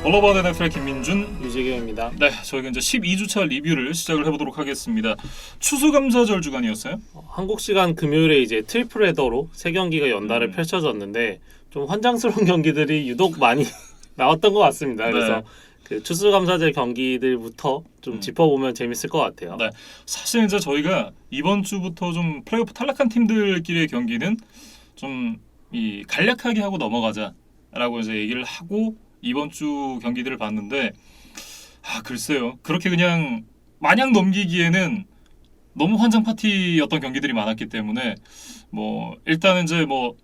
올라바드 NFL 김민준, 유재경입니다. 네, 저희가 이제 12주차 리뷰를 시작을 해보도록 하겠습니다. 추수감사절 주간이었어요? 한국 시간 금요일에 이제 트리플 헤더로 세 경기가 연달아 펼쳐졌는데 좀 환장스러운 경기들이 유독 많이 나왔던 것 같습니다. 네. 그래서 그 추수감사절 경기들부터 좀 짚어보면 재밌을 것 같아요. 네, 사실 이제 저희가 이번 주부터 좀 플레이오프 탈락한 팀들끼리의 경기는 좀 이 간략하게 하고 넘어가자라고 이제 얘기를 하고 이번 주 경기들을 봤는데 글쎄요, 그렇게 그냥 마냥 넘기기에는 너무 환장 파티였던 경기들이 많았기 때문에 뭐 일단은 이제 뭐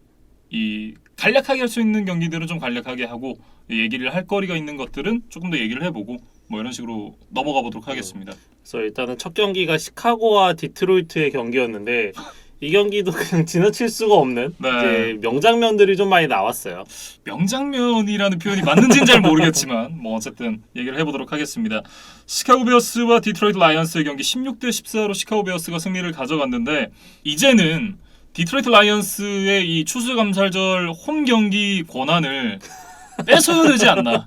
이 간략하게 할 수 있는 경기들은 좀 간략하게 하고 얘기를 할 거리가 있는 것들은 조금 더 얘기를 해보고 뭐 이런 식으로 넘어가 보도록 하겠습니다. 그래서 일단은 첫 경기가 시카고와 디트로이트의 경기였는데 이 경기도 그냥 지나칠 수가 없는 이제 명장면들이 좀 많이 나왔어요. 명장면이라는 표현이 맞는지는 잘 모르겠지만 뭐 어쨌든 얘기를 해보도록 하겠습니다. 시카고 베어스와 디트로이트 라이언스의 경기 16대 14로 시카고 베어스가 승리를 가져갔는데 이제는 디트로이트 라이언스의 이 추수감사절 홈 경기 권한을 뺏어야 되지 않나.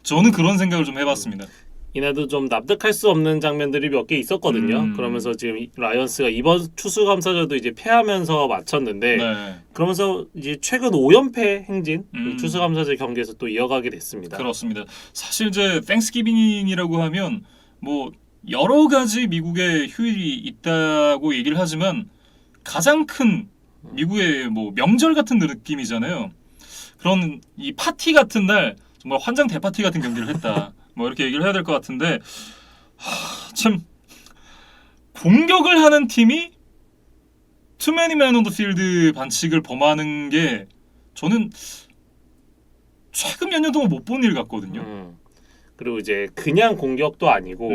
저는 그런 생각을 좀 해봤습니다. 이날도 좀 납득할 수 없는 장면들이 몇 개 있었거든요. 그러면서 지금 라이언스가 이번 추수감사절도 이제 패하면서 마쳤는데 그러면서 이제 최근 5연패 행진 추수감사절 경기에서 또 이어가게 됐습니다. 그렇습니다. 사실 이제 땡스기빙이라고 하면 뭐 여러 가지 미국의 휴일이 있다고 얘기를 하지만 가장 큰 미국의 뭐 명절 같은 느낌이잖아요. 그런 이 파티 같은 날 정말 환장 대파티 같은 경기를 했다. 뭐 이렇게 얘기를 해야 될 것 같은데 참 공격을 하는 팀이 투맨이 맨 온 더 필드 반칙을 범하는 게 저는 최근 몇 년 동안 못 본 일 같거든요. 그리고 이제 그냥 공격도 아니고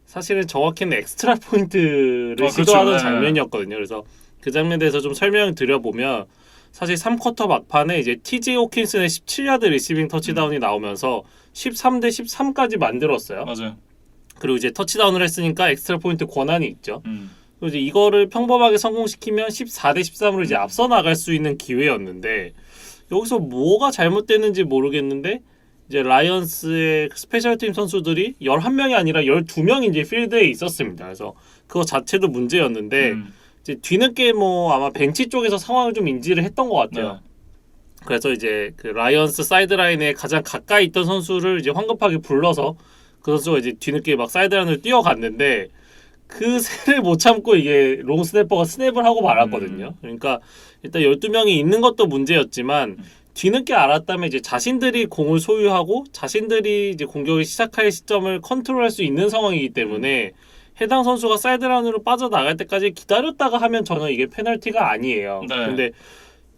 사실은 정확히는 엑스트라 포인트를 시도하는 그렇죠. 장면이었거든요. 그래서 그 장면에 대해서 좀 설명을 드려보면 사실 3쿼터 막판에 이제 TJ 호킨슨의 17야드 리시빙 터치다운이 나오면서 13대 13까지 만들었어요. 맞아요. 그리고 이제 터치다운을 했으니까 엑스트라 포인트 권한이 있죠. 그리고 이제 이거를 평범하게 성공시키면 14대 13으로 이제 앞서 나갈 수 있는 기회였는데 여기서 뭐가 잘못됐는지 모르겠는데 이제 라이언스의 스페셜팀 선수들이 11명이 아니라 12명이 이제 필드에 있었습니다. 그래서 그거 자체도 문제였는데 이제 뒤늦게 뭐 아마 벤치 쪽에서 상황을 좀 인지를 했던 것 같아요. 그래서 이제 그 라이언스 사이드라인에 가장 가까이 있던 선수를 이제 황급하게 불러서 그 선수가 이제 뒤늦게 막 사이드라인을 뛰어갔는데 그 새를 못 참고 이게 롱 스냅퍼가 스냅을 하고 말았거든요. 그러니까 일단 12명이 있는 것도 문제였지만 뒤늦게 알았다면 이제 자신들이 공을 소유하고 자신들이 이제 공격을 시작할 시점을 컨트롤할 수 있는 상황이기 때문에 해당 선수가 사이드라인으로 빠져나갈 때까지 기다렸다가 하면 저는 이게 페널티가 아니에요. 근데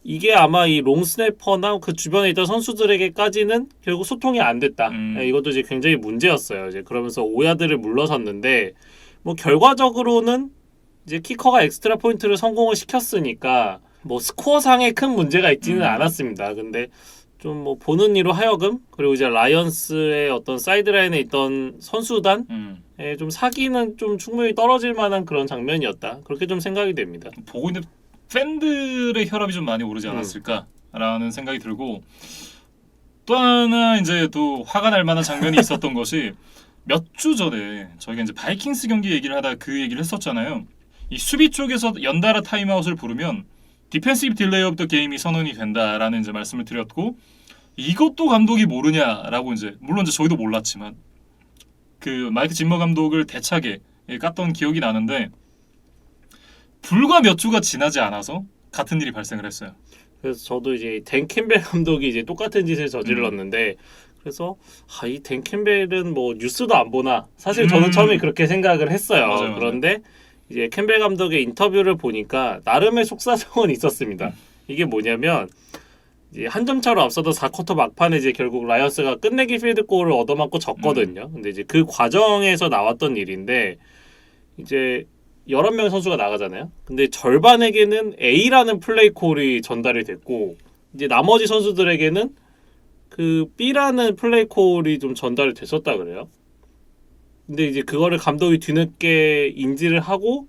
이게 아마 이 롱스냅퍼나 그 주변에 있던 선수들에게까지는 결국 소통이 안 됐다. 이것도 이제 굉장히 문제였어요. 이제 그러면서 5야드를 물러섰는데 뭐 결과적으로는 이제 키커가 엑스트라 포인트를 성공을 시켰으니까 뭐 스코어상에 큰 문제가 있지는 않았습니다. 근데 좀 뭐 보는 이로 하여금 그리고 이제 라이언스의 어떤 사이드라인에 있던 선수단에 좀 사기는 좀 충분히 떨어질 만한 그런 장면이었다. 그렇게 좀 생각이 됩니다. 보고 있는 팬들의 혈압이 좀 많이 오르지 않았을까라는 생각이 들고 또 하나 이제 또 화가 날 만한 장면이 있었던 것이 몇 주 전에 저희가 이제 바이킹스 경기 얘기를 하다 그 얘기를 했었잖아요. 이 수비 쪽에서 연달아 타임아웃을 부르면 디펜시브 딜레이 오브 더 게임이 선언이 된다라는 이제 말씀을 드렸고 이것도 감독이 모르냐라고 이제 물론 이제 저희도 몰랐지만 그 마이크 짐머 감독을 대차게 깠던 기억이 나는데 불과 몇 주가 지나지 않아서 같은 일이 발생을 했어요. 그래서 저도 이제 댄 캠벨 감독이 이제 똑같은 짓을 저질렀는데 그래서 이 댄 캠벨은 뭐 뉴스도 안 보나 사실 저는 처음에 그렇게 생각을 했어요. 맞아요. 그런데 이제 캠벨 감독의 인터뷰를 보니까 나름의 속사정은 있었습니다. 이게 뭐냐면 이제 한 점 차로 앞서던 4쿼터 막판에 이제 결국 라이언스가 끝내기 필드골을 얻어맞고 졌거든요. 근데 이제 그 과정에서 나왔던 일인데 이제 11명 선수가 나가잖아요. 근데 절반에게는 A라는 플레이 콜이 전달이 됐고 이제 나머지 선수들에게는 그 B라는 플레이 콜이 좀 전달이 됐었다 그래요. 근데 이제 그거를 감독이 뒤늦게 인지를 하고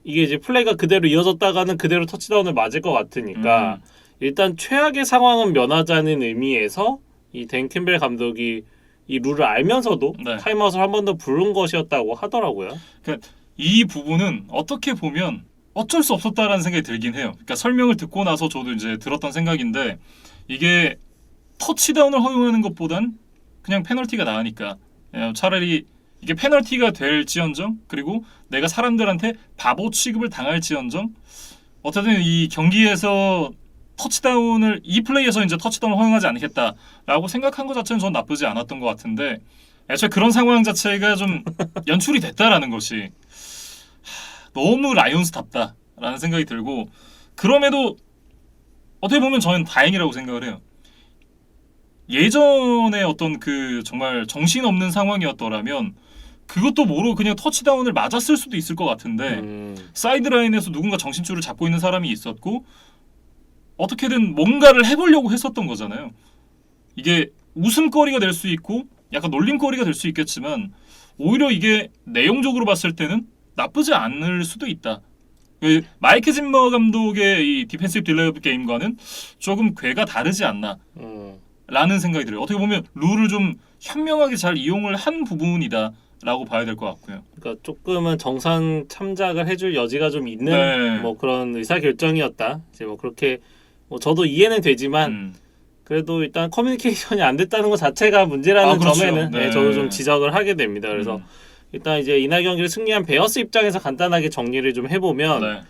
이게 이제 플레이가 그대로 이어졌다가는 그대로 터치다운을 맞을 것 같으니까 일단 최악의 상황은 면하자는 의미에서 이 댄 캠벨 감독이 이 룰을 알면서도 네. 타임아웃을 한 번 더 부른 것이었다고 하더라고요. 그러니까 이 부분은 어떻게 보면 어쩔 수 없었다라는 생각이 들긴 해요. 그러니까 설명을 듣고 나서 저도 이제 들었던 생각인데 이게 터치다운을 허용하는 것보단 그냥 페널티가 나으니까 차라리 이게 페널티가 될지언정 그리고 내가 사람들한테 바보 취급을 당할지언정 어쨌든 이 경기에서 터치다운을 이 플레이에서 이제 터치다운을 허용하지 않겠다라고 생각한 것 자체는 전 나쁘지 않았던 것 같은데 애초에 그런 상황 자체가 좀 연출이 됐다라는 것이 너무 라이온스답다라는 생각이 들고 그럼에도 어떻게 보면 저는 다행이라고 생각을 해요. 예전에 어떤 그 정말 정신없는 상황이었더라면 그것도 모르고 그냥 터치다운을 맞았을 수도 있을 것 같은데 사이드라인에서 누군가 정신줄을 잡고 있는 사람이 있었고 어떻게든 뭔가를 해보려고 했었던 거잖아요. 이게 웃음거리가 될 수 있고 약간 놀림거리가 될 수 있겠지만 오히려 이게 내용적으로 봤을 때는 나쁘지 않을 수도 있다. 마이크 짐머 감독의 이 디펜시브 딜레이 오브 게임과는 조금 궤가 다르지 않나 라는 생각이 들어요. 어떻게 보면 룰을 좀 현명하게 잘 이용을 한 부분이다 라고 봐야 될 것 같고요. 그러니까 조금은 정상 참작을 해줄 여지가 좀 있는 네. 뭐 그런 의사결정이었다. 이제 뭐 그렇게 뭐 저도 이해는 되지만 그래도 일단 커뮤니케이션이 안 됐다는 것 자체가 문제라는 그렇죠. 점에는 네. 저도 좀 지적을 하게 됩니다. 그래서 일단 이제 이날 경기를 승리한 베어스 입장에서 간단하게 정리를 좀 해보면 네.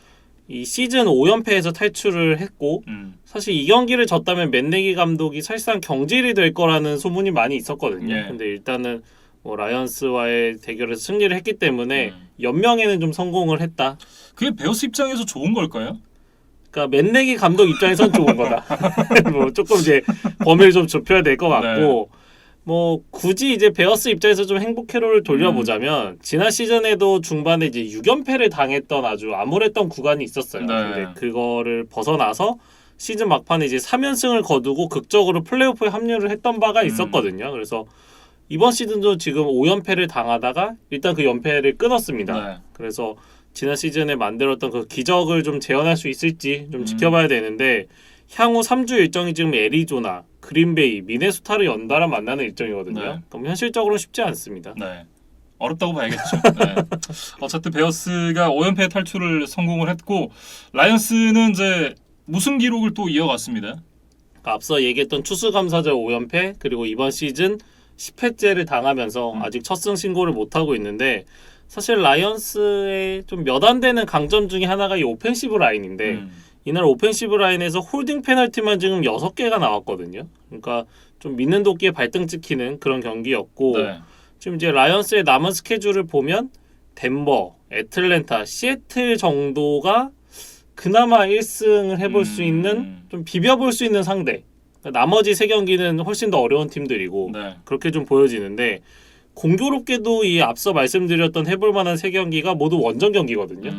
이 시즌 5연패에서 탈출을 했고 사실 이 경기를 졌다면 맨내기 감독이 사실상 경질이 될 거라는 소문이 많이 있었거든요. 예. 근데 일단은 뭐 라이언스와의 대결에서 승리를 했기 때문에 연명에는 좀 성공을 했다. 그게 베어스 입장에서 좋은 걸까요? 그러니까 맨내기 감독 입장에선 좋은 거다. 뭐 조금 이제 범위를 좀 좁혀야 될 것 같고 뭐 굳이 이제 베어스 입장에서 좀 행복 회로를 돌려보자면 지난 시즌에도 중반에 이제 6연패를 당했던 아주 암울했던 구간이 있었어요. 네. 근데 그거를 벗어나서 시즌 막판에 이제 3연승을 거두고 극적으로 플레이오프에 합류를 했던 바가 있었거든요. 그래서 이번 시즌도 지금 5연패를 당하다가 일단 그 연패를 끊었습니다. 네. 그래서 지난 시즌에 만들었던 그 기적을 좀 재현할 수 있을지 좀 지켜봐야 되는데 향후 3주 일정이 지금 애리조나, 그린베이, 미네소타를 연달아 만나는 일정이거든요. 네. 그럼 현실적으로는 쉽지 않습니다. 네. 어렵다고 봐야겠죠. 네. 어쨌든 베어스가 5연패 탈출을 성공을 했고 라이언스는 이제 무승 기록을 또 이어갔습니다. 그러니까 앞서 얘기했던 추수감사절 5연패 그리고 이번 시즌 10회째를 당하면서 아직 첫 승 신고를 못하고 있는데 사실 라이언스의 좀 몇 안 되는 강점 중에 하나가 이 오펜시브 라인인데 이날 오펜시브 라인에서 홀딩 페널티만 지금 6개가 나왔거든요. 그러니까 좀 믿는 도끼에 발등 찍히는 그런 경기였고 네. 지금 이제 라이언스의 남은 스케줄을 보면 덴버, 애틀랜타, 시애틀 정도가 그나마 1승을 해볼 수 있는 좀 비벼볼 수 있는 상대. 그러니까 나머지 3경기는 훨씬 더 어려운 팀들이고 네. 그렇게 좀 보여지는데 공교롭게도 이 앞서 말씀드렸던 해볼 만한 3경기가 모두 원정 경기거든요.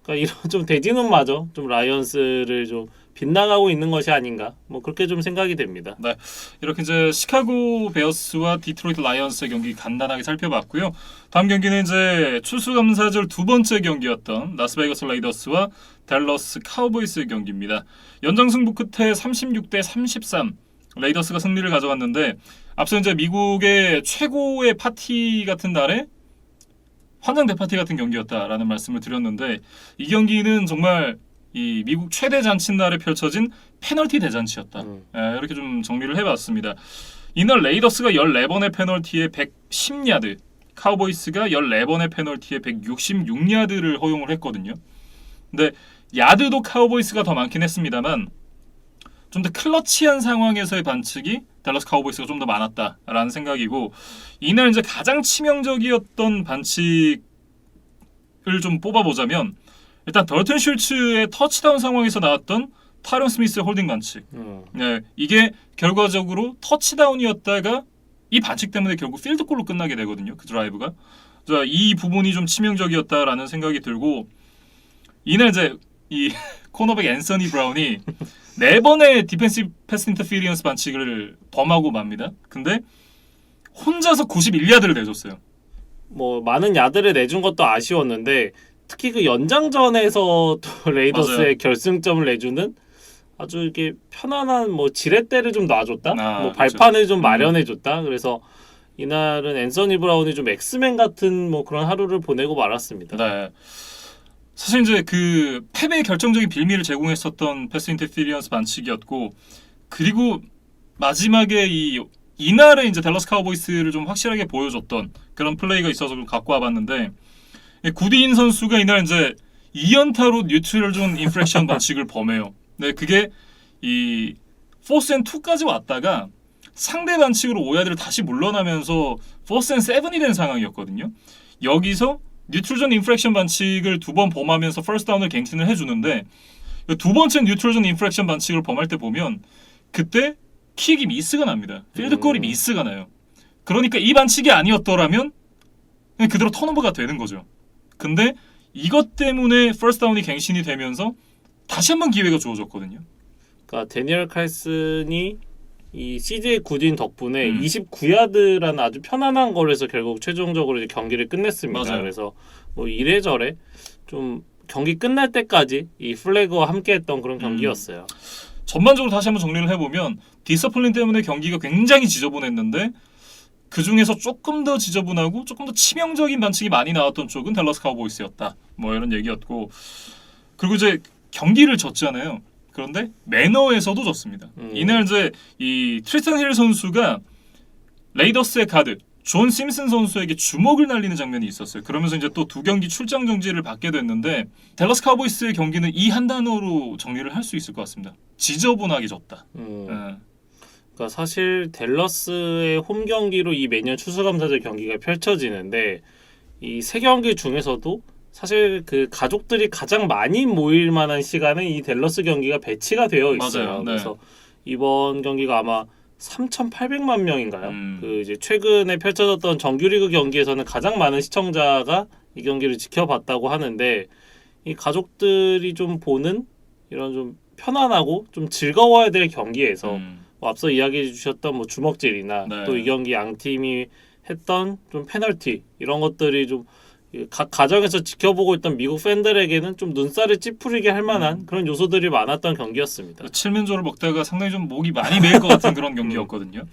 그러니까 이런 좀 대진운마저 좀 라이언스를 좀 빗나가고 있는 것이 아닌가 뭐 그렇게 좀 생각이 됩니다. 네, 이렇게 이제 시카고 베어스와 디트로이트 라이언스의 경기 간단하게 살펴봤고요. 다음 경기는 이제 추수감사절 두 번째 경기였던 라스베이거스 레이더스와 댈러스 카우보이스의 경기입니다. 연장승부 끝에 36대 33 레이더스가 승리를 가져갔는데 앞서 이제 미국의 최고의 파티 같은 날에 환장 대파티 같은 경기였다라는 말씀을 드렸는데 이 경기는 정말 이 미국 최대 잔칫날에 펼쳐진 페널티 대잔치였다. 이렇게 좀 정리를 해봤습니다. 이날 레이더스가 14번의 페널티에 110야드, 카우보이스가 14번의 페널티에 166야드를 허용을 했거든요. 근데 야드도 카우보이스가 더 많긴 했습니다만 좀 더 클러치한 상황에서의 반칙이 댈러스 카우보이스가 좀 더 많았다라는 생각이고 이날 이제 가장 치명적이었던 반칙을 좀 뽑아보자면 일단 덜튼 슐츠의 터치다운 상황에서 나왔던 타이런 스미스의 홀딩 반칙. 네, 이게 결과적으로 터치다운이었다가 이 반칙 때문에 결국 필드골로 끝나게 되거든요. 그 드라이브가. 자, 이 부분이 좀 치명적이었다라는 생각이 들고 이날 이제 이 코너백 앤서니 브라운이 4번의 디펜시브 패스 인터피리언스 반칙을 범하고 맙니다. 근데 혼자서 91야드를 내줬어요. 뭐 많은 야드를 내준 것도 아쉬웠는데 특히 그 연장전에서 또 레이더스의 맞아요. 결승점을 내주는 아주 이렇게 편안한 뭐 지렛대를 좀 놔줬다, 뭐 그렇죠. 발판을 좀 마련해줬다. 그래서 이날은 앤서니 브라운이 좀 엑스맨 같은 뭐 그런 하루를 보내고 말았습니다. 네. 사실 이제 그 패배의 결정적인 빌미를 제공했었던 패스 인터피리언스 반칙이었고, 그리고 마지막에 이날에 이제 댈러스 카우보이스를 좀 확실하게 보여줬던 그런 플레이가 있어서 좀 갖고 와봤는데, 구디인 선수가 이날 이제 2연타로 뉴트럴 존 인프랙션 반칙을 범해요. 네, 그게 이 포스 앤 2까지 왔다가 상대 반칙으로 5야드를 다시 물러나면서 포스 앤 7이 된 상황이었거든요. 여기서 뉴트럴 존 인프랙션 반칙을 2번 범하면서 퍼스트 다운을 갱신을 해주는데, 두 번째 뉴트럴 존 인프랙션 반칙을 범할 때 보면 그때 킥이 미스가 납니다. 필드골이 미스가 나요. 그러니까 이 반칙이 아니었더라면 그냥 그대로 턴오버가 되는 거죠. 근데 이것 때문에 퍼스트 다운이 갱신이 되면서 다시 한번 기회가 주어졌거든요. 그러니까 데니얼 칼슨이 이 CJ 구딘 덕분에 29야드라는 아주 편안한 거리에서 결국 최종적으로 이제 경기를 끝냈습니다. 맞아요. 그래서 뭐 이래저래 좀 경기 끝날 때까지 이 플래그와 함께했던 그런 경기였어요. 전반적으로 다시 한번 정리를 해보면 디서플린 때문에 경기가 굉장히 지저분했는데 그 중에서 조금 더 지저분하고 조금 더 치명적인 반칙이 많이 나왔던 쪽은 댈러스 카우보이스였다. 뭐 이런 얘기였고, 그리고 이제 경기를 졌잖아요. 그런데 매너에서도 졌습니다. 이날 이제 이 트리스탄 힐 선수가 레이더스의 가드 존 심슨 선수에게 주먹을 날리는 장면이 있었어요. 그러면서 이제 또 2경기 출장 정지를 받게 됐는데, 댈러스 카우보이스의 경기는 이 한 단어로 정리를 할 수 있을 것 같습니다. 지저분하게 졌다. 그러니까 사실 댈러스의 홈 경기로 이 매년 추수감사절 경기가 펼쳐지는데, 이 세 경기 중에서도 사실 그 가족들이 가장 많이 모일 만한 시간은 이 댈러스 경기가 배치가 되어 있어요. 맞아요. 네. 그래서 이번 경기가 아마 3,800만 명인가요? 그 이제 최근에 펼쳐졌던 정규리그 경기에서는 가장 많은 시청자가 이 경기를 지켜봤다고 하는데, 이 가족들이 좀 보는 이런 좀 편안하고 좀 즐거워야 될 경기에서 뭐 앞서 이야기해 주셨던 뭐 주먹질이나 네. 또 이 경기 양 팀이 했던 좀 페널티 이런 것들이 좀 각 가정에서 지켜보고 있던 미국 팬들에게는 좀 눈살을 찌푸리게 할 만한 그런 요소들이 많았던 경기였습니다. 칠면조를 먹다가 상당히 좀 목이 많이 메일 것 같은 그런 경기였거든요.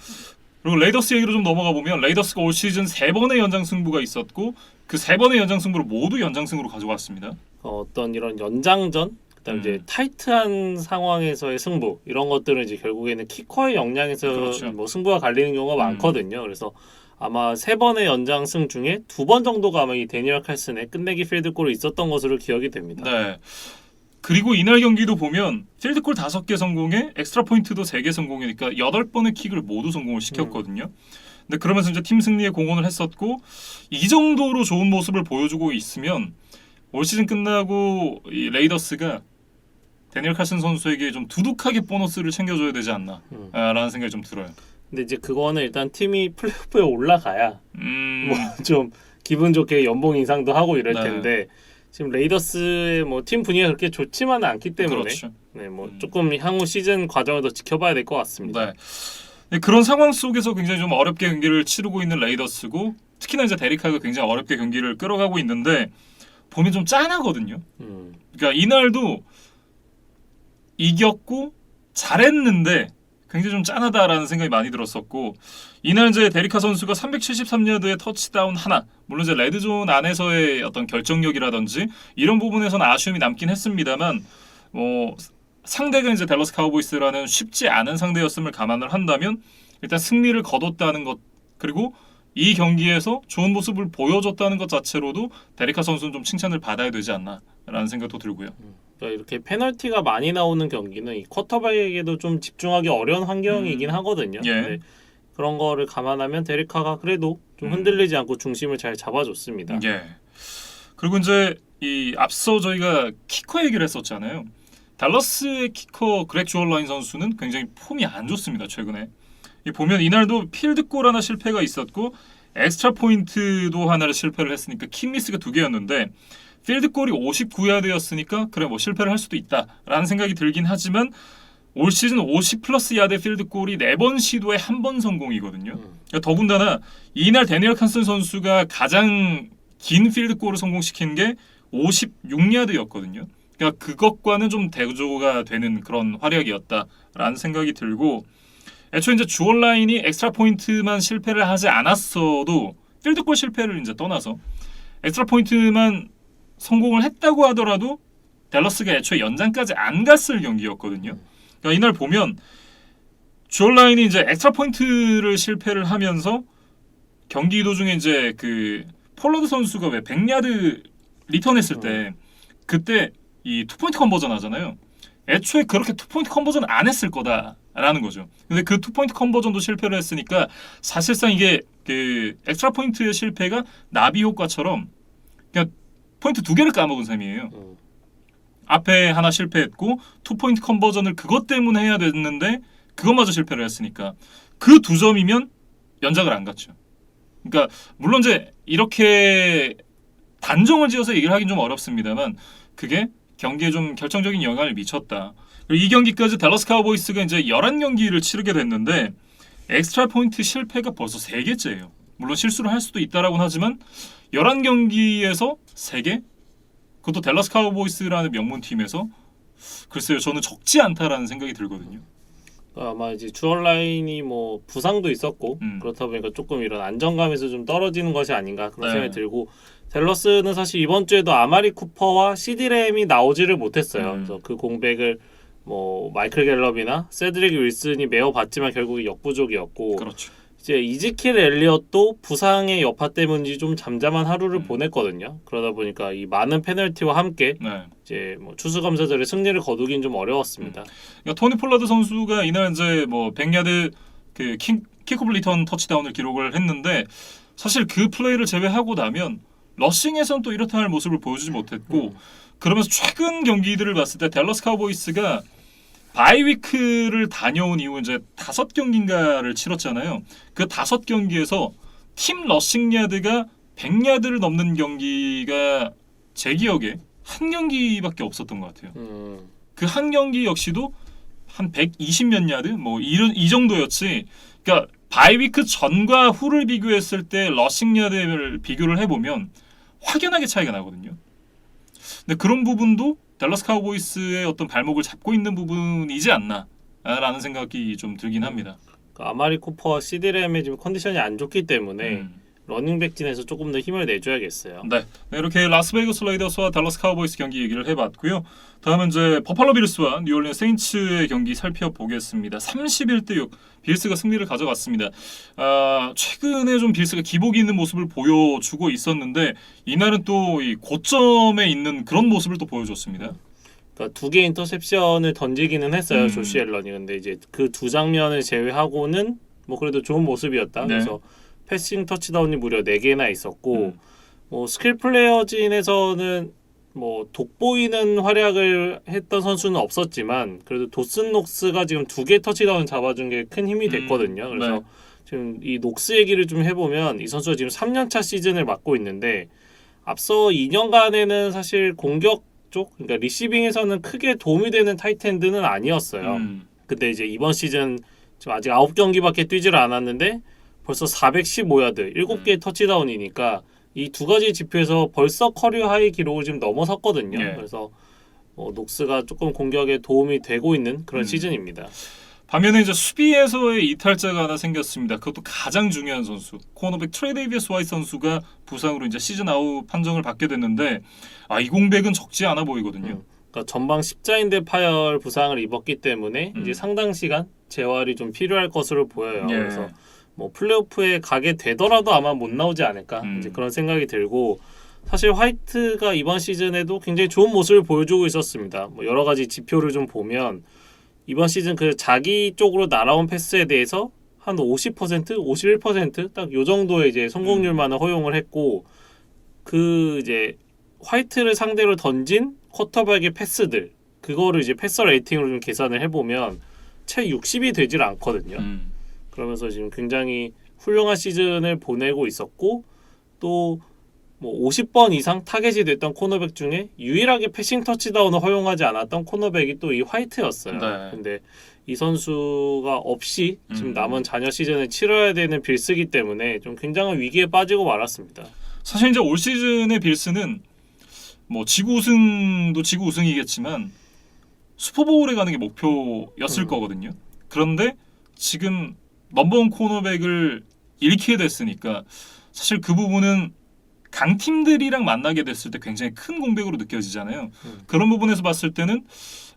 그리고 레이더스 얘기로 좀 넘어가 보면, 레이더스가 올 시즌 3번의 연장 승부가 있었고 그 3번의 연장 승부를 모두 연장승으로 가져갔습니다. 어떤 이런 연장전, 그다음 이제 타이트한 상황에서의 승부 이런 것들은 이제 결국에는 키커의 역량에서 그렇죠. 뭐 승부가 갈리는 경우가 많거든요. 그래서 아마 3번의 연장승 중에 2번 정도가 아마 이 데니얼 칼슨의 끝내기 필드골이 있었던 것으로 기억이 됩니다. 네. 그리고 이날 경기도 보면 필드골 5개 성공에 엑스트라 포인트도 3개 성공이니까 8번의 킥을 모두 성공을 시켰거든요. 근데 그러면서 이제 팀 승리에 공헌을 했었고, 이 정도로 좋은 모습을 보여주고 있으면 올 시즌 끝나고 이 레이더스가 데니얼 칼슨 선수에게 좀 두둑하게 보너스를 챙겨줘야 되지 않나 라는 생각이 좀 들어요. 근데 이제 그거는 일단 팀이 플레이오프에 올라가야 뭐 좀 기분 좋게 연봉 인상도 하고 이럴 텐데, 지금 레이더스의 뭐 팀 분위기가 그렇게 좋지만은 않기 때문에 그렇죠. 네, 뭐 조금 향후 시즌 과정을 더 지켜봐야 될 것 같습니다. 네, 그런 상황 속에서 굉장히 좀 어렵게 경기를 치르고 있는 레이더스고, 특히나 이제 데릭하가 굉장히 어렵게 경기를 끌어가고 있는데 보면 좀 짠하거든요. 그러니까 이날도 이겼고 잘했는데 굉장히 좀 짠하다라는 생각이 많이 들었었고, 이날 이제 데리카 선수가 373야드의 터치다운 하나, 물론 이제 레드존 안에서의 어떤 결정력이라든지 이런 부분에서는 아쉬움이 남긴 했습니다만, 상대가 이제 댈러스 카우보이스라는 쉽지 않은 상대였음을 감안을 한다면 일단 승리를 거뒀다는 것, 그리고 이 경기에서 좋은 모습을 보여줬다는 것 자체로도 데리카 선수는 좀 칭찬을 받아야 되지 않나라는 생각도 들고요. 그러니까 이렇게 페널티가 많이 나오는 경기는 이 쿼터백에게도 좀 집중하기 어려운 환경이긴 하거든요. 예. 그런 거를 감안하면 데리카가 그래도 좀 흔들리지 않고 중심을 잘 잡아줬습니다. 예. 그리고 이제 이 앞서 저희가 키커 얘기를 했었잖아요. 달러스의 키커 그렉 주얼라인 선수는 굉장히 폼이 안 좋습니다, 최근에. 보면 이날도 필드골 하나 실패가 있었고 엑스트라 포인트도 하나를 실패를 했으니까 킥미스가 2개였는데, 필드골이 59야드였으니까 그래 뭐 실패를 할 수도 있다라는 생각이 들긴 하지만 올 시즌 50 플러스 야드 필드골이 4번 시도에 1번 성공이거든요. 그러니까 더군다나 이날 데니얼 칸슨 선수가 가장 긴 필드골을 성공시킨 게 56야드였거든요. 그러니까 그것과는 좀 대조가 되는 그런 활약이었다라는 생각이 들고 애초에 이제 주얼 라인이 엑스트라 포인트만 실패를 하지 않았어도 필드골 실패를 이제 떠나서 엑스트라 포인트만 성공을 했다고 하더라도 댈러스가 애초에 연장까지 안 갔을 경기였거든요. 그러니까 이날 보면 주얼 라인이 이제 엑스트라 포인트를 실패를 하면서 경기 도중에 이제 그 폴라드 선수가 왜 100야드 리턴했을 때 그때 이 투포인트 컨버전 하잖아요. 애초에 그렇게 투포인트 컨버전 안 했을 거다라는 거죠. 근데 그 투포인트 컨버전도 실패를 했으니까 사실상 이게 그 엑스트라 포인트의 실패가 나비 효과처럼 그냥 포인트 2개를 까먹은 셈이에요. 앞에 하나 실패했고 투포인트 컨버전을 그것 때문에 해야 됐는데 그것마저 실패를 했으니까 그 2점이면 연장을 안 갔죠. 그러니까 물론 이제 이렇게 단정을 지어서 얘기를 하긴 좀 어렵습니다만 그게 경기에 좀 결정적인 영향을 미쳤다. 그리고 이 경기까지 댈러스 카우보이스가 이제 11경기를 치르게 됐는데 엑스트라 포인트 실패가 벌써 3개째예요. 물론 실수를 할 수도 있다라고는 하지만 11경기에서 3개? 그것도 댈러스 카우보이스라는 명문팀에서 글쎄요. 저는 적지 않다라는 생각이 들거든요. 아마 이제 주얼 라인이 뭐 부상도 있었고 그렇다 보니까 조금 이런 안정감에서 좀 떨어지는 것이 아닌가 그런 생각이 들고 댈러스는 사실 이번 주에도 아마리 쿠퍼와 시디 램이 나오지를 못했어요. 그래서 그 공백을 뭐 마이클 갤럽이나 세드릭 윌슨이 메워봤지만 결국 역부족이었고 그렇죠. 이제 이즈킬 엘리엇도 부상의 여파 때문인지 좀 잠잠한 하루를 보냈거든요. 그러다 보니까 이 많은 페널티와 함께 이제 뭐 추수감사절에 승리를 거두긴 좀 어려웠습니다. 그러니까 토니 폴라드 선수가 이날 이제 뭐 100야드 그 킥오프 리턴 터치다운을 기록을 했는데 사실 그 플레이를 제외하고 나면 러싱에서는 또 이렇다 할 모습을 보여주지 못했고 그러면서 최근 경기들을 봤을 때 댈러스 카우보이스가 바이위크를 다녀온 이후 이제 5경기인가를 치렀잖아요. 그 5경기에서 팀 러싱 야드가 100야드를 넘는 경기가 제 기억에 한 경기밖에 없었던 것 같아요. 그 한 경기 역시도 한 120몇 야드 뭐 이 정도였지. 그러니까 바이위크 전과 후를 비교했을 때 러싱 야드를 비교를 해보면 확연하게 차이가 나거든요. 근데 그런 부분도 댈러스 카우보이스의 어떤 발목을 잡고 있는 부분이지 않나라는 생각이 좀 들긴 합니다. 아마리 쿠퍼와 시디 램의 지금 컨디션이 안 좋기 때문에 러닝백진에서 조금 더 힘을 내줘야겠어요. 네, 이렇게 라스베이거스 레이더스와 댈러스 카우보이스 경기 얘기를 해봤고요. 다음은 이제 버팔로 빌스와 뉴올리언스 세인츠의 경기 살펴보겠습니다. 31대6 빌스가 승리를 가져갔습니다. 최근에 좀 빌스가 기복이 있는 모습을 보여주고 있었는데 이날은 또 이 고점에 있는 그런 모습을 또 보여줬습니다. 그러니까 2개 인터셉션을 던지기는 했어요. 조시 앨런이. 근데 이제 그 2 장면을 제외하고는 뭐 그래도 좋은 모습이었다. 네. 그래서 패싱 터치다운이 무려 4개나 있었고 뭐 스킬 플레이어진에서는 뭐 돋보이는 활약을 했던 선수는 없었지만 그래도 도슨 녹스가 지금 2개 터치다운 잡아준 게 큰 힘이 됐거든요. 그래서 지금 이 녹스 얘기를 좀 해보면 이 선수가 지금 3년차 시즌을 맡고 있는데 앞서 2년간에는 사실 공격 쪽, 그러니까 리시빙에서는 크게 도움이 되는 타이트엔드는 아니었어요. 근데 이제 이번 시즌 지금 아직 9경기밖에 뛰질 않았는데 벌써 415야드, 7개의 터치다운이니까 이 2가지 지표에서 벌써 커리어 하이 기록을 지금 넘어섰거든요. 그래서 녹스가 조금 공격에 도움이 되고 있는 그런 시즌입니다. 반면에 이제 수비에서의 이탈자가 하나 생겼습니다. 그것도 가장 중요한 선수 코너백 트레이 데이비스 화이트 선수가 부상으로 이제 시즌 아웃 판정을 받게 됐는데 이 공백은 적지 않아 보이거든요. 그러니까 전방 십자인대 파열 부상을 입었기 때문에 이제 상당 시간 재활이 좀 필요할 것으로 보여요. 그래서 뭐 플레이오프에 가게 되더라도 아마 못 나오지 않을까 이제 그런 생각이 들고 사실 화이트가 이번 시즌에도 굉장히 좋은 모습을 보여주고 있었습니다. 뭐 여러 가지 지표를 좀 보면 이번 시즌 그 자기 쪽으로 날아온 패스에 대해서 한 50%, 51% 딱 요 정도의 이제 성공률만을 허용을 했고 그 이제 화이트를 상대로 던진 쿼터백의 패스들 그거를 이제 패서 레이팅으로 좀 계산을 해보면 채 60이 되질 않거든요. 그러면서 지금 굉장히 훌륭한 시즌을 보내고 있었고 또 뭐 50번 이상 타겟이 됐던 코너백 중에 유일하게 패싱 터치다운을 허용하지 않았던 코너백이 또 이 화이트였어요. 근데 이 선수가 없이 지금 남은 잔여 시즌을 치러야 되는 빌스기 때문에 좀 굉장한 위기에 빠지고 말았습니다. 사실 이제 올 시즌의 빌스는 뭐 지구 우승도 지구 우승이겠지만 슈퍼볼에 가는 게 목표였을 거거든요. 그런데 지금 넘버원 코너백을 잃게 됐으니까 사실 그 부분은 강팀들이랑 만나게 됐을 때 굉장히 큰 공백으로 느껴지잖아요. 그런 부분에서 봤을 때는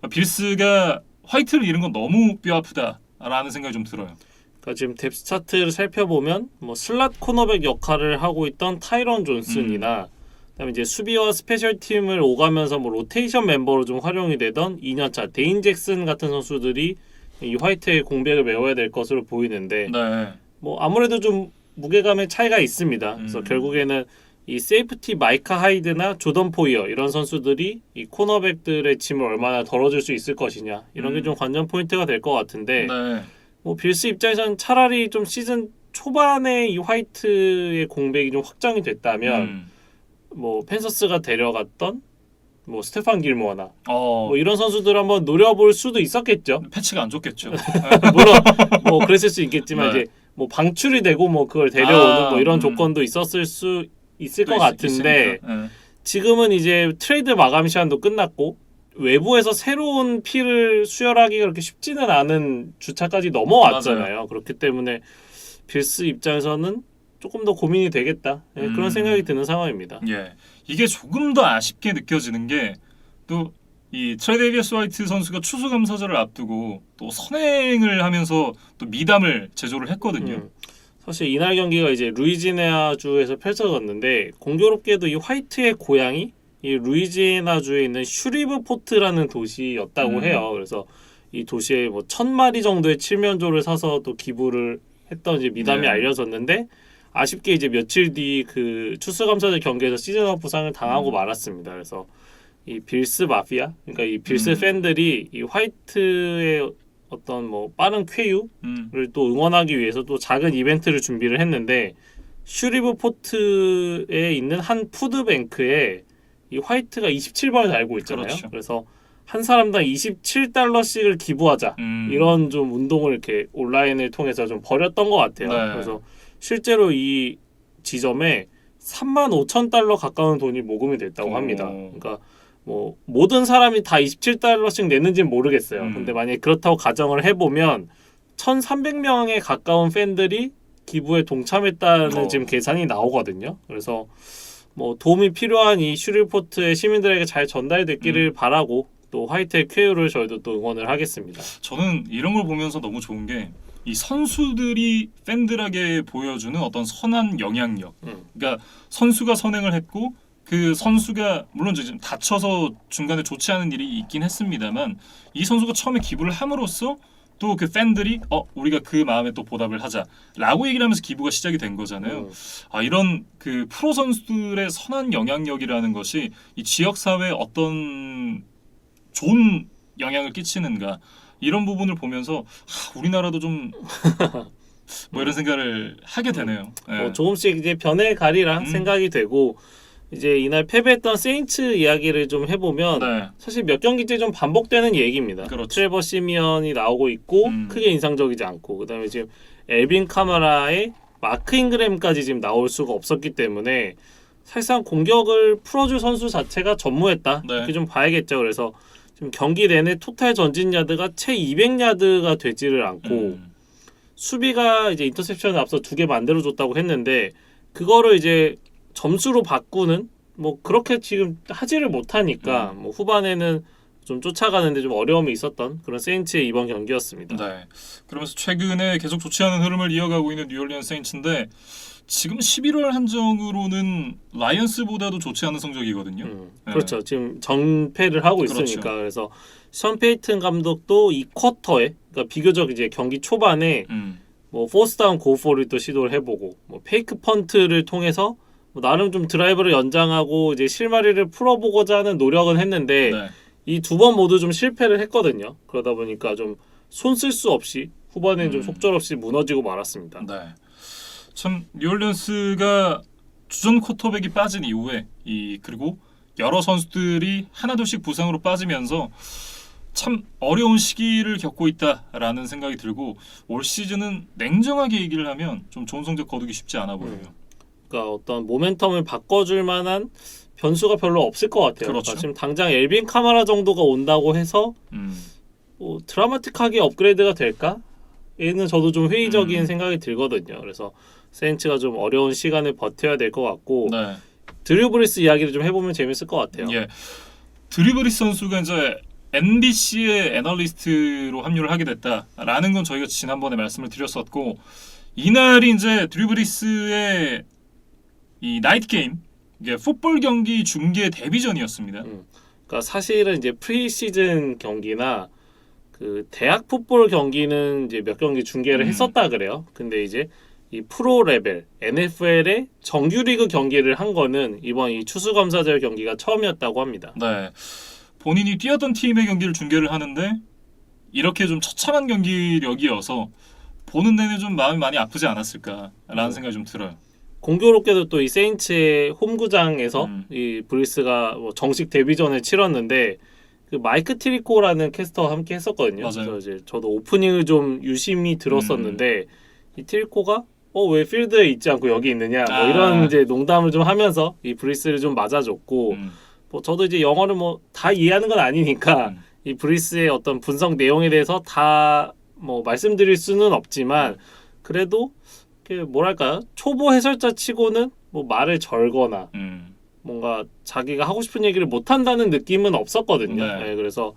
빌스가 화이트를 잃은 건 너무 뼈아프다라는 생각이 좀 들어요. 그러니까 지금 뎁스 차트를 살펴보면 뭐 슬롯 코너백 역할을 하고 있던 타이런 존슨이나 그다음에 이제 수비와 스페셜 팀을 오가면서 뭐 로테이션 멤버로 좀 활용이 되던 2년차 데인 잭슨 같은 선수들이 이 화이트의 공백을 메워야 될 것으로 보이는데 네. 뭐 아무래도 좀 무게감의 차이가 있습니다. 그래서 결국에는 이 세이프티 마이카 하이드나 조던 포이어 이런 선수들이 이 코너백들의 짐을 얼마나 덜어줄 수 있을 것이냐 이런 게 좀 관전 포인트가 될 것 같은데 네. 뭐 빌스 입장에서는 차라리 좀 시즌 초반에 이 화이트의 공백이 좀 확정이 됐다면 뭐 펜서스가 데려갔던 뭐 스테판 길모어나 뭐 이런 선수들 한번 노려볼 수도 있었겠죠. 패치가 안 좋겠죠. 물론 뭐 그랬을 수 있겠지만 네. 이제 뭐 방출이 되고 뭐 그걸 데려오는 뭐 이런 조건도 있었을 수 있을 것 같은데 지금은 이제 트레이드 마감 시한도 끝났고 외부에서 새로운 피를 수혈하기가 그렇게 쉽지는 않은 주차까지 넘어왔잖아요. 맞아요. 그렇기 때문에 빌스 입장에서는 조금 더 고민이 되겠다 그런 생각이 드는 상황입니다. 예, 이게 조금 더 아쉽게 느껴지는 게 또 이 트레데이비스 화이트 선수가 추수감사절을 앞두고 또 선행을 하면서 또 미담을 제조를 했거든요. 사실 이날 경기가 이제 루이지애나주에서 펼쳐졌는데 공교롭게도 이 화이트의 고향이 이 루이지애나주에 있는 슈리브포트라는 도시였다고 해요. 그래서 이 도시에 뭐 1,000마리 정도의 칠면조를 사서 또 기부를 했던 이제 미담이 알려졌는데 아쉽게 이제 며칠 뒤 그 추수감사절 경기에서 시즌업 부상을 당하고 말았습니다. 그래서 이 빌스 마피아, 그러니까 이 빌스 팬들이 이 화이트의 어떤 뭐 빠른 쾌유를 또 응원하기 위해서 또 작은 이벤트를 준비를 했는데 슈리브포트에 있는 한 푸드뱅크에 이 화이트가 27번을 달고 있잖아요. 그렇죠. 그래서 한 사람당 27달러씩을 기부하자 이런 좀 운동을 이렇게 온라인을 통해서 좀 벌였던 것 같아요. 네. 그래서 실제로 이 지점에 35,000달러 가까운 돈이 모금이 됐다고 합니다. 그러니까 뭐 모든 사람이 다 27달러씩 내는지는 모르겠어요. 근데 만약에 그렇다고 가정을 해보면 1,300명에 가까운 팬들이 기부에 동참했다는 지금 계산이 나오거든요. 그래서 뭐 도움이 필요한 이 슈리포트의 시민들에게 잘 전달됐기를 바라고 또 화이트의 쾌유를 저희도 또 응원을 하겠습니다. 저는 이런 걸 보면서 너무 좋은 게 이 선수들이 팬들에게 보여주는 어떤 선한 영향력. 그러니까 선수가 선행을 했고 그 선수가 물론 지금 다쳐서 중간에 좋지 않은 일이 있긴 했습니다만 이 선수가 처음에 기부를 함으로써 또 그 팬들이 우리가 그 마음에 또 보답을 하자라고 얘기를 하면서 기부가 시작이 된 거잖아요. 이런 그 프로 선수들의 선한 영향력이라는 것이 이 지역 사회에 어떤 좋은 영향을 끼치는가 이런 부분을 보면서 우리나라도 좀 뭐 이런 생각을 하게 되네요. 조금씩 이제 변해 가리라 생각이 되고 이제 이날 패배했던 세인츠 이야기를 좀 해보면 사실 몇 경기째 좀 반복되는 얘기입니다. 그렇죠. 트레버 시미언이 나오고 있고 크게 인상적이지 않고 그다음에 지금 엘빈 카마라의 마크 잉그램까지 지금 나올 수가 없었기 때문에 사실상 공격을 풀어줄 선수 자체가 전무했다 이렇게 좀 봐야겠죠. 그래서 지금 경기 내내 토탈 전진 야드가 채 200야드가 되지를 않고 수비가 이제 인터셉션을 앞서 2개 만들어줬다고 했는데 그거를 이제 점수로 바꾸는 뭐 그렇게 지금 하지를 못하니까 뭐 후반에는 좀 쫓아가는데 좀 어려움이 있었던 그런 세인츠의 이번 경기였습니다. 네. 그러면서 최근에 계속 좋지 않은 흐름을 이어가고 있는 뉴올리언스 세인츠인데 지금 11월 한정으로는 라이언스보다도 좋지 않은 성적이거든요. 그렇죠. 지금 전패를 하고 있으니까 그래서 션 페이튼 감독도 이 쿼터에 그러니까 비교적 이제 경기 초반에 뭐 포스다운 고포를 또 시도를 해보고 뭐 페이크 펀트를 통해서 뭐 나름 좀 드라이브를 연장하고 이제 실마리를 풀어보고자 하는 노력은 했는데 이 2번 모두 좀 실패를 했거든요. 그러다 보니까 좀 손 쓸 수 없이 후반에는 좀 속절없이 무너지고 말았습니다. 네. 참 뉴올리언스가 주전 쿼터백이 빠진 이후에 그리고 여러 선수들이 하나둘씩 부상으로 빠지면서 참 어려운 시기를 겪고 있다라는 생각이 들고 올 시즌은 냉정하게 얘기를 하면 좀 좋은 성적 거두기 쉽지 않아 보여요. 그러니까 어떤 모멘텀을 바꿔줄 만한 변수가 별로 없을 것 같아요. 그렇죠. 그러니까 지금 당장 엘빈 카마라 정도가 온다고 해서 뭐 드라마틱하게 업그레이드가 될까? 얘는 저도 좀 회의적인 생각이 들거든요. 그래서 세인츠가 좀 어려운 시간을 버텨야 될 것 같고 네. 드류 브리스 이야기를 좀 해보면 재밌을 것 같아요. 예. 드류 브리스 선수가 이제 NBC의 애널리스트로 합류를 하게 됐다라는 건 저희가 지난번에 말씀을 드렸었고 이날이 이제 드류 브리스의 이 나이트 게임 이게 풋볼 경기 중계 데뷔전이었습니다. 그러니까 사실은 이제 프리시즌 경기나 그 대학 풋볼 경기는 이제 몇 경기 중계를 했었다 그래요. 근데 이제 이 프로 레벨 NFL의 정규리그 경기를 한 거는 이번 이 추수감사절 경기가 처음이었다고 합니다. 네, 본인이 뛰었던 팀의 경기를 중계를 하는데 이렇게 좀 처참한 경기력이어서 보는 내내 좀 마음이 많이 아프지 않았을까라는 생각이 좀 들어요. 공교롭게도 또 이 세인츠의 홈구장에서 이 브리스가 뭐 정식 데뷔전을 치렀는데 그 마이크 트리코라는 캐스터와 함께 했었거든요. 맞아요. 그래서 이제 저도 오프닝을 좀 유심히 들었었는데 이 트리코가 왜 필드에 있지 않고 여기 있느냐 뭐 이런 이제 농담을 좀 하면서 이 브리스를 좀 맞아줬고 뭐 저도 이제 영어를 뭐 다 이해하는 건 아니니까 이 브리스의 어떤 분석 내용에 대해서 다 뭐 말씀드릴 수는 없지만 그래도 뭐랄까 초보 해설자 치고는 뭐 말을 절거나 뭔가 자기가 하고 싶은 얘기를 못 한다는 느낌은 없었거든요. 네. 네, 그래서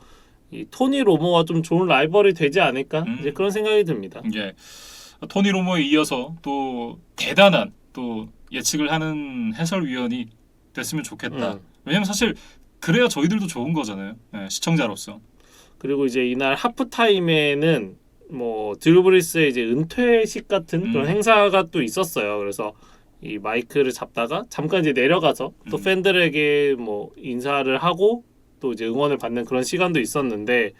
이 토니 로모와 좀 좋은 라이벌이 되지 않을까 이제 그런 생각이 듭니다. 예. 토니 로모에 이어서 또 대단한 또 예측을 하는 해설위원이 됐으면 좋겠다. 왜냐면 사실 그래야 저희들도 좋은 거잖아요. 네, 시청자로서. 그리고 이제 이날 하프 타임에는 뭐 드루 브리스의 이제 은퇴식 같은 그런 행사가 또 있었어요. 그래서 이 마이크를 잡다가 잠깐 이제 내려가서 또 팬들에게 뭐 인사를 하고 또 이제 응원을 받는 그런 시간도 있었는데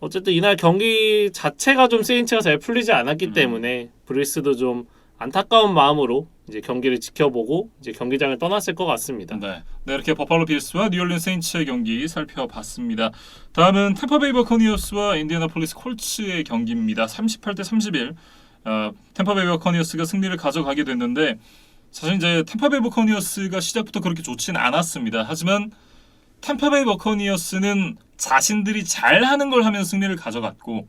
어쨌든 이날 경기 자체가 좀 세인츠가 잘 풀리지 않았기 때문에 브리스도 좀 안타까운 마음으로 이제 경기를 지켜보고 이제 경기장을 떠났을 것 같습니다. 네, 이렇게 버팔로 빌스와 뉴올리언스 세인츠의 경기 살펴봤습니다. 다음은 템파베이 버커니어스와 인디애나폴리스 콜츠의 경기입니다. 38대 31. 템파베이 버커니어스가 승리를 가져가게 됐는데 사실 이제 템파베이 버커니어스가 시작부터 그렇게 좋지는 않았습니다. 하지만 템파베이 버커니어스는 자신들이 잘하는 걸 하면 승리를 가져갔고